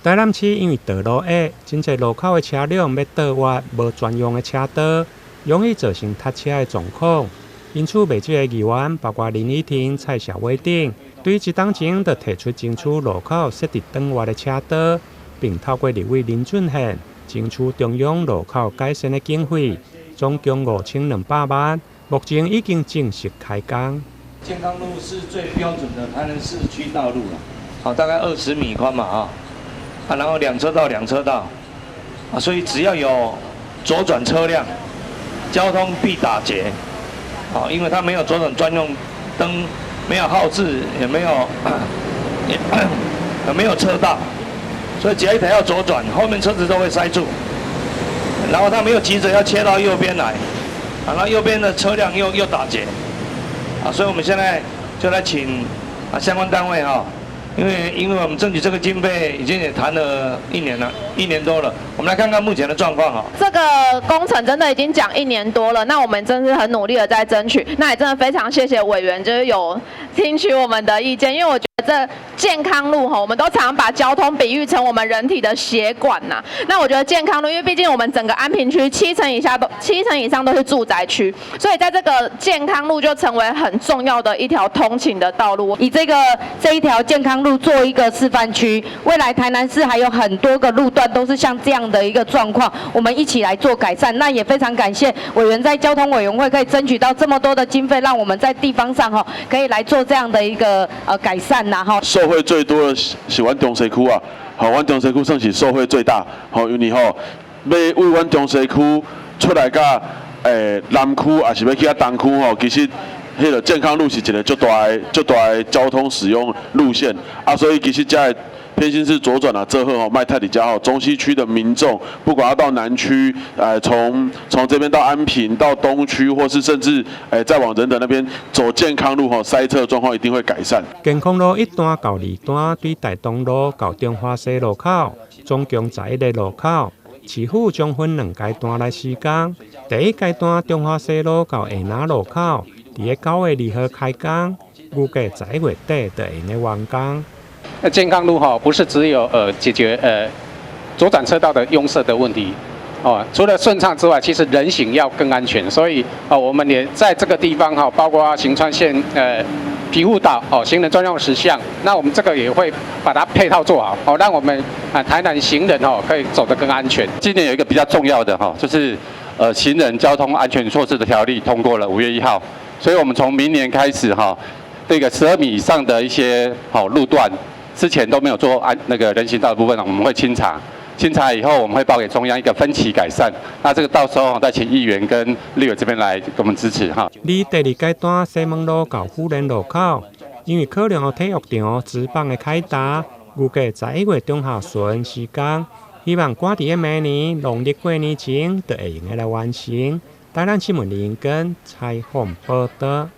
台南市因为道路矮，真侪路口的车辆要倒弯，无专用的车道，容易造成塞车的状况。因此，未少的议员，包括林依婷、蔡小薇等，对一当前就提出争取路口设置转弯的车道，并透过立委林俊宪争取中央路口改善的经费，总共5200万，目前已经正式开工。健康路是最标准的台南市区道路了，好，大概20米宽嘛然后2车道，所以只要有左转车辆，交通必打结，因为它没有左转专用灯，没有号志，也没有车道，所以只要一台要左转，后面车子都会塞住，然后它没有急着要切到右边来，然后右边的车辆又打结，所以我们现在就来请相关单位因为我们争取这个经费已经也谈了1年多了，我们来看看目前的状况这个工程真的已经讲1年多了，那我们真是很努力的在争取，那也真的非常谢谢委员，就是有听取我们的意见，因为我觉得这健康路我们都常把交通比喻成我们人体的血管那我觉得健康路，因为毕竟我们整个安平区7成以上都是住宅区，所以在这个健康路就成为很重要的一条通勤的道路。以这一条健康路做一个示范区，未来台南市还有很多个路段都是像这样的一个状况，我们一起来做改善。那也非常感谢委员在交通委员会可以争取到这么多的经费，让我们在地方上可以来做这样的一个改善受惠最多的是阮中西区阮中西区算是受惠最大，因为要为阮中西区出来到南区，也是要去东区其实。迄个健康路是一个最大的交通使用路线所以其实在偏心市左转之后卖太里家中西区的民众，不管要到南区，从这边到安平到东区，或是甚至再往仁德那边走健康路塞车的状况一定会改善。健康路1段到2段，对大东路到中华西路口，总共11个路口。市府将分2阶段来施工，第一阶段中华西路到下南路口。在9月2号开工，预计11月底就会完工。健康路不是只有解决左转车道的拥塞的问题除了顺畅之外，其实人行要更安全，所以我们也在这个地方包括行川线庇护岛行人专用石像，那我们这个也会把它配套做好让我们台南行人可以走得更安全。今年有一个比较重要的就是行人交通安全措施的条例通过了5月1号。所以我们从明年开始这个12米以上的一些路段，之前都没有做那个人行道的部分我们会清查以后，我们会报给中央一个分期改善。那这个到时候再请议员跟立委这边来给我们支持第2阶段西门路到富人路口，因为考量体育场职棒的开打，预计11月中下旬施工，希望赶在明年农历过年前就会用来完成。台南新闻林根采访报道。